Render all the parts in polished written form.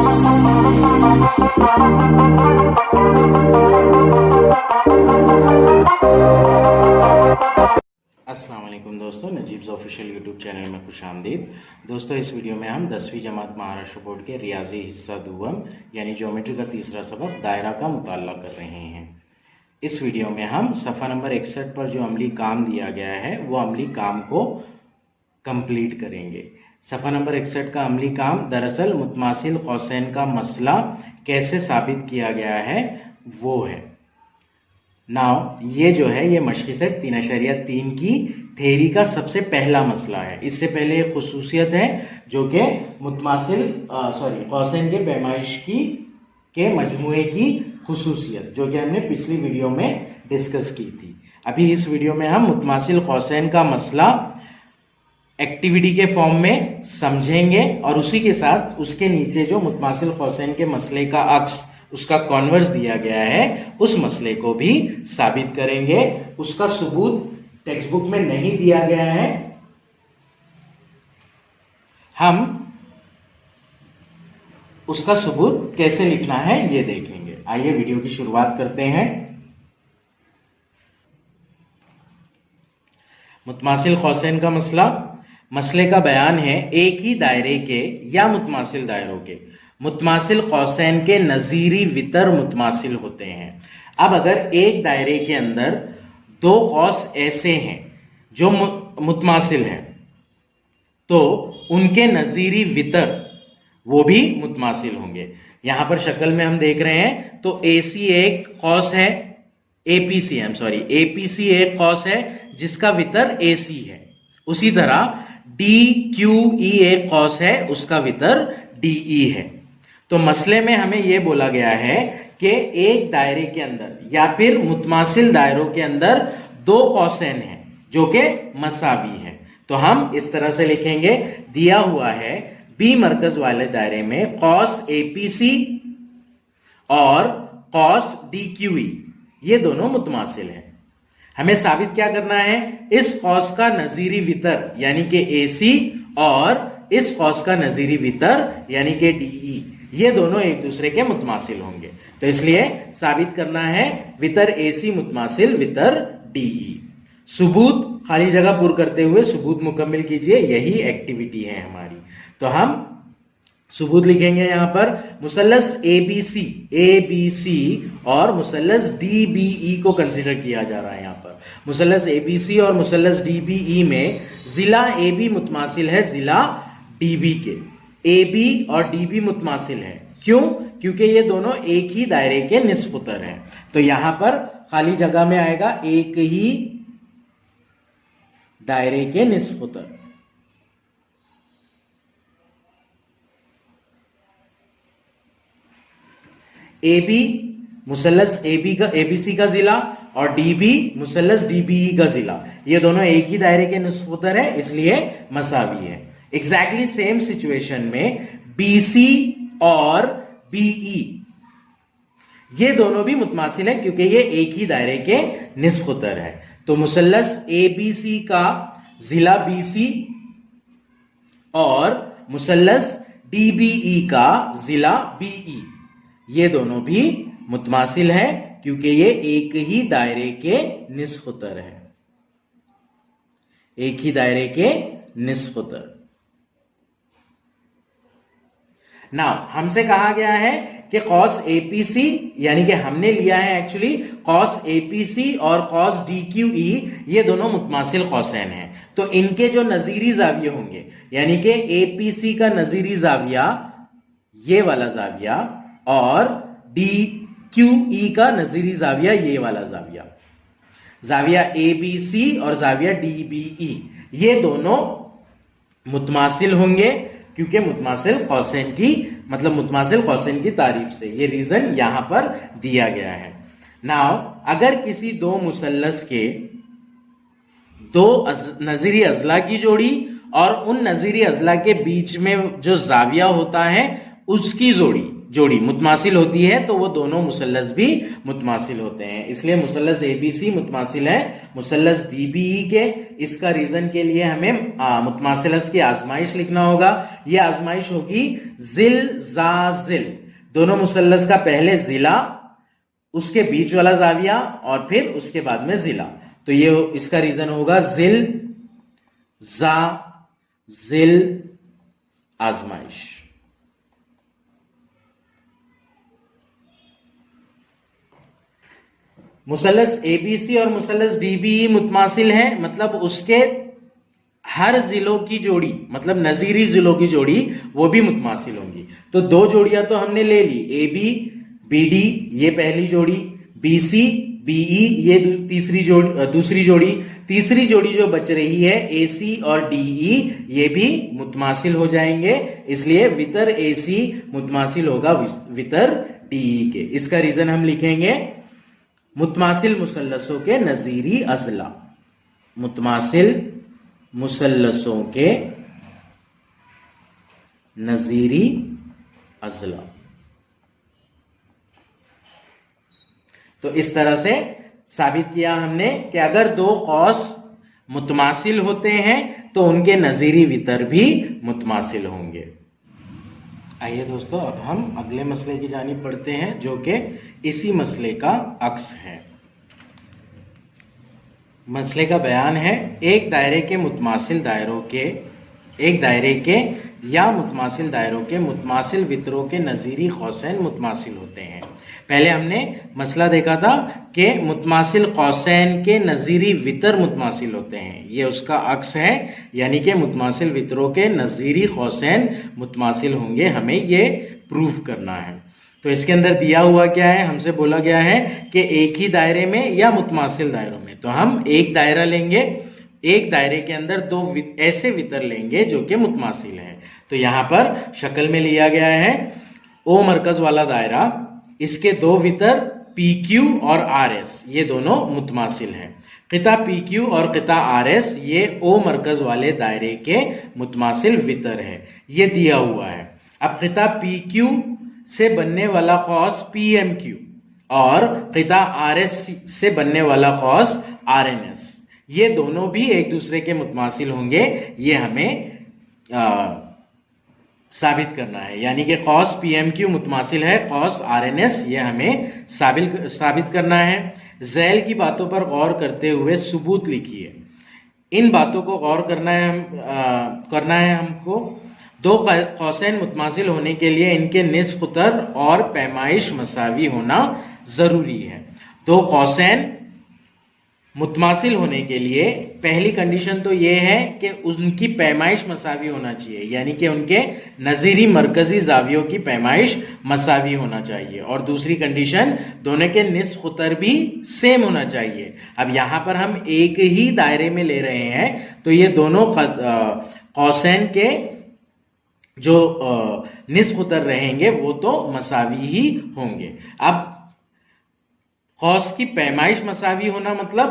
अस्सलाम वालेकुम दोस्तों, नजीब्स ऑफिशियल यूट्यूब चैनल में खुशामदीद। दोस्तों, इस वीडियो में हम 10वीं जमात महाराष्ट्र बोर्ड के रियाजी हिस्सा दुवम यानी ज्योमेट्री का तीसरा सबक दायरा का मुताल्ला कर रहे हैं। इस वीडियो में हम सफ़ा नंबर 61 पर जो अमली काम दिया गया है वो अमली काम को कंप्लीट करेंगे। सफ़ा नंबर 61 का अमली काम दरअसल मुतमासिल कौसैन का मसला कैसे साबित किया गया है वो है। नाउ ये जो है ये मशक़िसत 3.3 की थेरी का सबसे पहला मसला है। इससे पहले एक खुसूसियत है जो कि मुतमासिल कौसैन के पैमाइश के मजमुए की खुसूसियत जो कि हमने पिछली वीडियो में डिस्कस की थी। अभी इस वीडियो में हम मुतमासिल कौसैन का मसला एक्टिविटी के फॉर्म में समझेंगे और उसी के साथ उसके नीचे जो मुतमासिल कौसैन के मसले का अक्स उसका कॉन्वर्स दिया गया है उस मसले को भी साबित करेंगे। उसका सबूत टेक्स्ट बुक में नहीं दिया गया है, हम उसका सबूत कैसे लिखना है ये देखेंगे। आइए वीडियो की शुरुआत करते हैं। मुतमासिल कौसैन का मसले का बयान है एक ही दायरे के या मुतमासिल दायरों के मुतमासिल कौसैन के नजीरी वितर मुतमासिल होते हैं। अब अगर एक दायरे के अंदर दो कौस ऐसे हैं जो मुतमासिल हैं तो उनके नजीरी वितर वो भी मुतमासिल होंगे। यहां पर शक्ल में हम देख रहे हैं तो एसी एक कौस है, एपीसी एक कौस है जिसका वितर एसी है। उसी तरह डी क्यू ई एक कौस है उसका वितर डीई है। तो मसले में हमें यह बोला गया है कि एक दायरे के अंदर या फिर मुतमासिल दायरों के अंदर दो कौसैन हैं जो कि मसावी हैं। तो हम इस तरह से लिखेंगे, दिया हुआ है बी मरकज वाले दायरे में कौस एपीसी और कौस डीक्यूई ये दोनों मुतमासिल हैं। हमें साबित क्या करना है, इस कौस का नजीरी वितर यानी कि एसी और इस कौस का नजीरी वितर यानी कि डीई ये दोनों एक दूसरे के मुतमासिल होंगे। तो इसलिए साबित करना है वितर एसी मुतमासिल वितर डीई। सबूत खाली जगह पूर्ण करते हुए सबूत मुकम्मल कीजिए, यही एक्टिविटी है हमारी। तो हम सबूत लिखेंगे यहां पर मुसल्लस एबीसी और मुसल्लस डीबीई को कंसीडर किया जा रहा है। यहां पर मुसल्लस एबीसी और मुसल्लस डीबीई में जिला एबी मुतमासिल है जिला डीबी के। एबी और डीबी मुतमासिल है, क्यों? क्योंकि ये दोनों एक ही दायरे के निस्फ उतर हैं। तो यहां पर खाली जगह में आएगा एक ही दायरे के निस्फ उतर। एबी मुसल्लस एबीसी का जिला और डीबी मुसल्लस डीबीई का जिला, ये दोनों एक ही दायरे के निस्फ उतर है इसलिए मसावी है। एग्जैक्टली सेम सिचुएशन में बीसी और बीई ये दोनों भी मुतमासिल है क्योंकि ये एक ही दायरे के निस्फ उतर है। तो मुसल्लस एबीसी का जिला बीसी और मुसल्लस डीबीई का जिला बीई ये दोनों भी मुतमासिल है क्योंकि ये एक ही दायरे के निस्फ उतर है, एक ही दायरे के निस्फ उतर। नाउ हमसे कहा गया है कि कॉस एपीसी यानी कि हमने लिया है एक्चुअली कॉस एपीसी और कॉस डीक्यूई ये दोनों मुतमासिल कौसैन हैं। तो इनके जो नजीरी जाविये होंगे यानी कि एपीसी का नजीरी जाविया ये वाला जाविया और डीक्यूई का नजीरी जाविया ये वाला जाविया, जाविया एबीसी और जाविया डीबीई ये दोनों मुतमासिल होंगे क्योंकि मुतमासिल कौसैन की तारीफ से। ये रीजन यहां पर दिया गया है। नाउ अगर किसी दो मुसल्लस के दो नजीरी अजला की जोड़ी और उन नजीरी अजला के बीच में जो जाविया होता है उसकी जोड़ी जोड़ी मुतमासिल होती है तो वो दोनों मुसल्लस भी मुतमासिल होते हैं। इसलिए मुसल्लस एबीसी मुतमासिल है मुसल्लस डीबीई के। इसका रीजन के लिए हमें मुतमासिलस की आजमाइश लिखना होगा। ये आजमाइश होगी जिल जा जिल, दोनों मुसल्लस का पहले जिला, उसके बीच वाला जाविया और फिर उसके बाद में जिला। तो ये इसका रीजन होगा जिल जा जिल आजमाइश। मुसल्लस एबीसी और मुसल्लस डीबीई मुतमासिल है, मतलब उसके हर जिलों की जोड़ी, मतलब नजीरी जिलों की जोड़ी वो भी मुतमासिल होंगी। तो दो जोड़ियां तो हमने ले ली, ए बी बी डी ये पहली जोड़ी, बी सी बीई ये दूसरी जोड़ी, तीसरी जोड़ी जो बच रही है ए सी और डीई ये भी मुतमासिल हो जाएंगे। इसलिए वितर ए सी मुतमासिल होगा वितर डीई के। इसका रीजन हम लिखेंगे मुतमासिल मुसल्लसों के नजीरी अजला, मुतमासिल मुसल्लसों के नजीरी अजला। तो इस तरह से साबित किया हमने कि अगर दो कौस मुतमासिल होते हैं तो उनके नजीरी वितर भी मुतमासिल होंगे। आइए दोस्तों, अब हम अगले मसले की जानिब बढ़ते हैं जो कि इसी मसले का अक्स है। मसले का बयान है, एक दायरे के या मुतमासिल दायरों के मुतमासिल वितरों के नजीरी कौसैन मुतमासिल होते हैं। पहले हमने मसला देखा था कि मुतमासिल कौसैन के नजीरी वितर मुतमासिल होते हैं, ये उसका अक्स है, यानी कि मुतमासिल वितरों के नजीरी कौसैन मुतमासिल होंगे। हमें ये प्रूफ करना है। तो इसके अंदर दिया हुआ क्या है, हमसे बोला गया है कि एक ही दायरे में या मुतमासिल दायरों में। तो हम एक दायरा लेंगे, एक दायरे के अंदर दो ऐसे वितर लेंगे जो कि मुतमासिल हैं। तो यहां पर शक्ल में लिया गया है ओ मरकज वाला दायरा, इसके दो वितर पी क्यू और आर एस ये दोनों मुतमासिल हैं। क़िता पी क्यू और क़िता आर एस ये ओ मरकज वाले दायरे के मुतमासिल वितर है, ये दिया हुआ है। अब क़िता पी क्यू से बनने वाला कौस पी एम क्यू और क़िता आर एस से बनने वाला कौस आर एन एस ये दोनों भी एक दूसरे के मुतमासिल होंगे। ये हमें साबित करना है, यानी कि कौस पी एम क्यू मुतमासिल है कौस आर एन एस, ये हमें साबित करना है। ज़ैल की बातों पर गौर करते हुए सबूत लिखिए। इन बातों को गौर करना है हमको। दो कौसैन मुतमासिल होने के लिए इनके निस्फ कुतर और पैमाइश मसावी होना जरूरी है। दो कौसैन मुतमासिल होने के लिए पहली कंडीशन तो ये है कि उनकी पैमाइश मसावी होना चाहिए, यानी कि उनके नजीरी मरकजी जावियों की पैमाइश मसावी होना चाहिए। और दूसरी कंडीशन दोनों के निस्फ कुतर भी सेम होना चाहिए। अब यहां पर हम एक ही दायरे में ले रहे हैं तो ये दोनों कौसैन के जो निस्फ कुतर रहेंगे वो तो मसावी ही होंगे। अब कौस की पैमाइश मसावी होना मतलब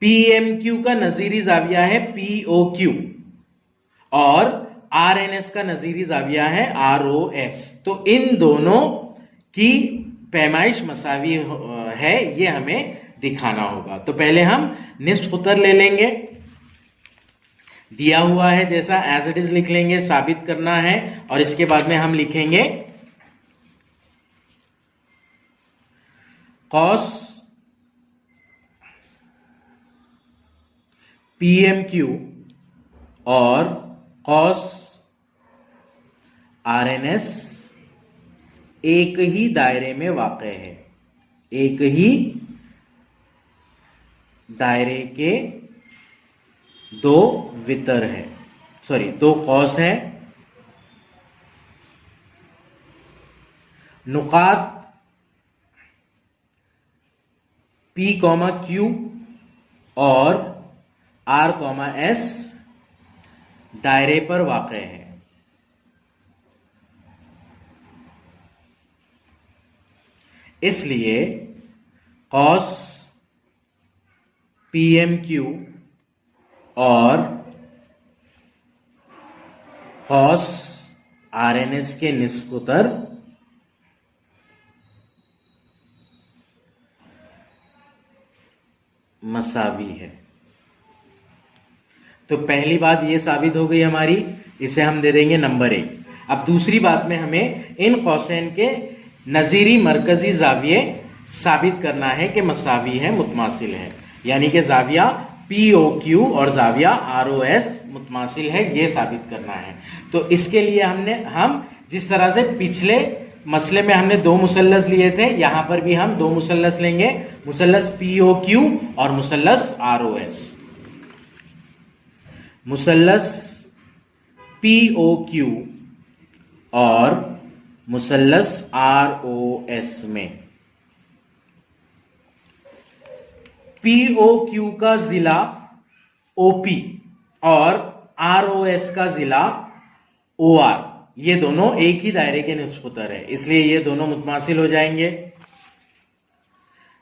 पी एम क्यू का नजीरी जाविया है पी ओ क्यू और आर एन एस का नजीरी जाविया है आर ओ एस। तो इन दोनों की पैमाइश मसावी है, ये हमें दिखाना होगा। तो पहले हम निस्फ कुतर ले लेंगे, दिया हुआ है जैसा एज इट इज लिख लेंगे, साबित करना है। और इसके बाद में हम लिखेंगे कॉस पी एम क्यू और कॉस आर एन एस एक ही दायरे में वाक़ है, एक ही दायरे के दो वितर है, दो कौस है। नुकात P, Q और R, S दायरे पर वाक़ है। इसलिए कॉस PMQ और कॉस RNS के निस्फ कुतर मसावी है। तो पहली बात ये साबित हो गई हमारी, इसे हम दे देंगे नंबर 1। अब दूसरी बात में हमें इन कौसैन के नजीरी मरकजी जाविये साबित करना है कि मसावी है, मुतमासिल है, यानी कि जाविया POQ और जाविया ROS मुतमासिल है, ये साबित करना है। तो इसके लिए हम जिस तरह से पिछले मसले में हमने 2 मुसल्लस लिए थे, यहां पर भी हम 2 मुसल्लस लेंगे, मुसल्लस POQ और मुसल्लस ROS। मुसल्लस POQ और मुसल्लस ROS में POQ का जिला OP और ROS का जिला OR, ये दोनों एक ही दायरे के निस्बतर है, इसलिए ये दोनों मुतमासिल हो जाएंगे।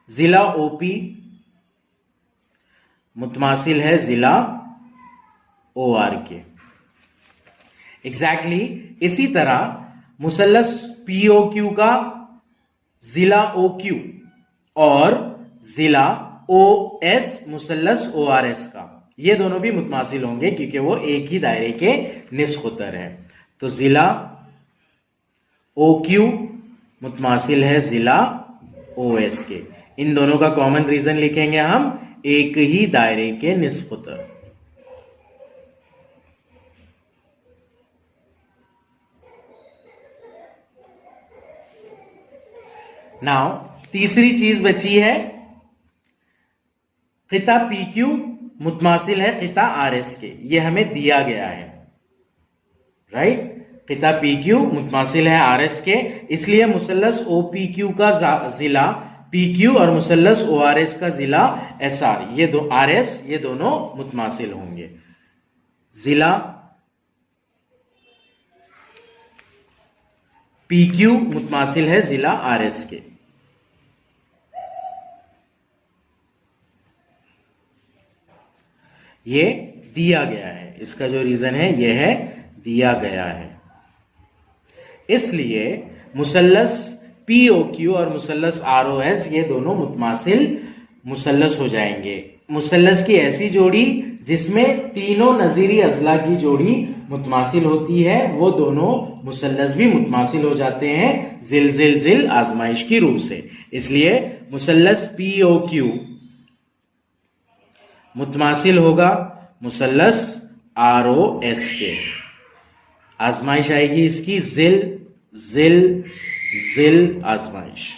जिला OP मुतमासिल है जिला OR के। एग्जैक्टली इसी तरह मुसल्लस POQ का जिला OQ और जिला OS मुसल्लस ORS का, ये दोनों भी मुतमासिल होंगे क्योंकि वो एक ही दायरे के निस्बतर है। तो जिला OQ मुतमासिल है जिला OS के। इन दोनों का कॉमन रीजन लिखेंगे हम, एक ही दायरे के निस्बतर। नाउ तीसरी चीज बची है, खिता PQ मुतमासिल है खिता RS के, ये हमें दिया गया है, राइट। खिता PQ मुतमासिल है RS के, इसलिए मुसल्लस OPQ का जिला PQ और मुसल्लस ORS का जिला SR, ये दो RS, ये दोनों मुतमासिल होंगे। जिला PQ मुतमासिल है जिला RS के। ये दिया गया है, इसका जो रीजन है ये है दिया गया है, इसलिए मुसल्लस POQ और मुसल्लस ROS ये दोनों मुतमासिल मुसल्लस हो जाएंगे। मुसल्लस की ऐसी जोड़ी जिसमें तीनों नजीरी अजला की जोड़ी मुतमासिल होती है, वो दोनों मुसल्लस भी मुतमासिल हो जाते हैं जिल जिल जिल आजमाइश की रूह से। इसलिए मुसल्लस POQ मुतमासिल होगा मुसल्लस ROS के। आजमाइश आएगी इसकी जिल जिल जिल आजमाइश।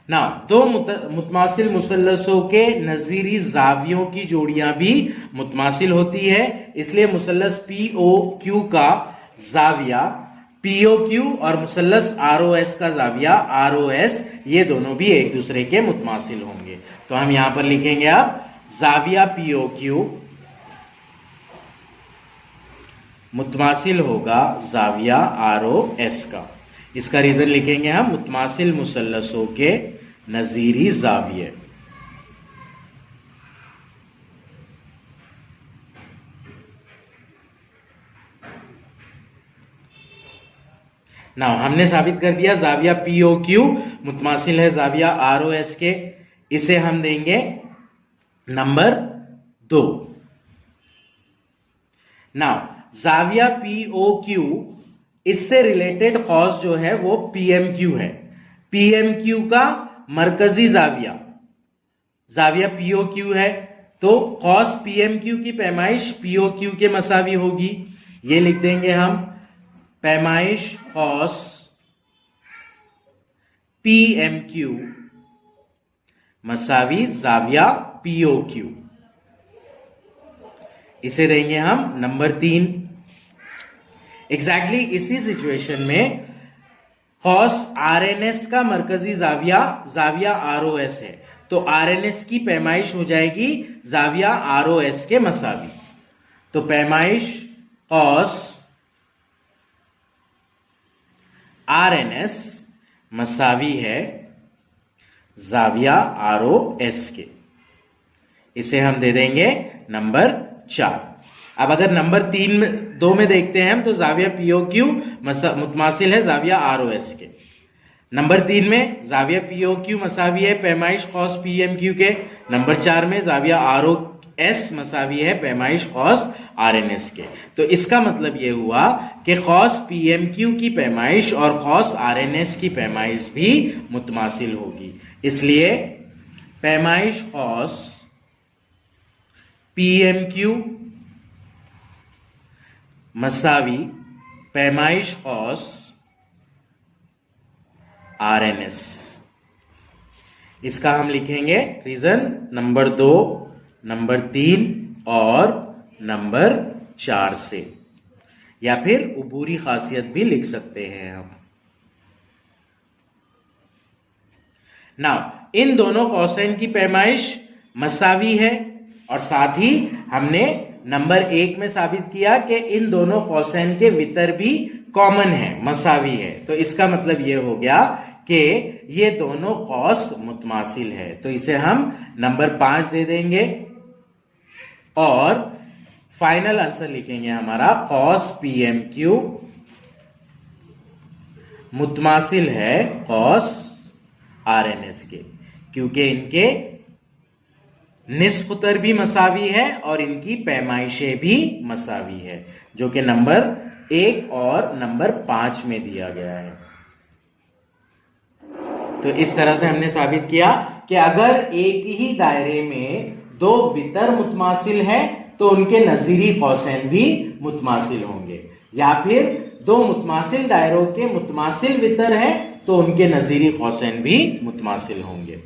ना दो मुतमासिल मुसल्लसों के नजीरी जावियों की जोड़ियां भी मुतमासिल होती है, इसलिए मुसल्लस POQ का जाविया POQ और मुसल्लस ROS का जाविया ROS, ये दोनों भी एक दूसरे के मुतमासिल होंगे। तो हम यहां पर लिखेंगे अब जाविया POQ मुतमासिल होगा जाविया ROS का। इसका रीजन लिखेंगे हम मुतमासिल मुसल्लसों के नजीरी जाविये। ना हमने साबित कर दिया जाविया POQ मुतमासिल है जाविया ROS के, इसे हम देंगे नंबर 2। नाउ जाविया POQ इससे रिलेटेड कॉस जो है वो PMQ है। PMQ का मरकजी जाविया जाविया POQ है, तो कॉस PMQ की पैमाइश POQ के मसावी होगी। ये लिख देंगे हम पैमाइश कॉस PMQ मसावी जाविया POQ, इसे देंगे हम नंबर 3। एग्जैक्टली इसी सिचुएशन में कॉस RNS का मरकजी जाविया जाविया ROS है, तो RNS की पैमाइश हो जाएगी जाविया ROS के मसावी। तो पैमाइश कॉस RNS मसावी है जाविया ROS के, इसे हम दे देंगे नंबर 4। अब अगर नंबर 2 में देखते हैं हम, तो जाविया POQ मुतमासिल है जाविया ROS के। नंबर 3 में जाविया POQ मसावी है पैमाइश कॉस PMQ के। नंबर 4 में जाविया ROS मसावी है पैमाइश कॉस RNS के। तो इसका मतलब यह हुआ कि कॉस PMQ की पैमाइश और कॉस RNS की पैमाइश भी मुतमासिल होगी। इसलिए पैमाइश कॉस PMQ मसावी पैमाइश कॉस RNS। इसका हम लिखेंगे रीजन नंबर 2, नंबर 3 और नंबर 4 से, या फिर उबूरी खासियत भी लिख सकते हैं हम। नाउ इन दोनों कौसैन की पैमाइश मसावी है और साथ ही हमने नंबर 1 में साबित किया कि इन दोनों कौसैन के वितर भी कॉमन है, मसावी है। तो इसका मतलब यह हो गया कि ये दोनों कौस मुतमासिल है। तो इसे हम नंबर 5 दे देंगे और फाइनल आंसर लिखेंगे हमारा कॉस PMQ मुतमासिल है कॉस RNS के, क्योंकि इनके निस्फ उतर भी मसावी है और इनकी पैमाइशें भी मसावी है, जो कि नंबर 1 और नंबर 5 में दिया गया है। तो इस तरह से हमने साबित किया कि अगर एक ही दायरे में दो वितर मुतमासिल है तो उनके नजीरी कौसैन भी मुतमासिल होंगे, या फिर दो मुतमासिल दायरों के मुतमासिल वितर है तो उनके नजीरी कौसैन भी मुतमासिल होंगे।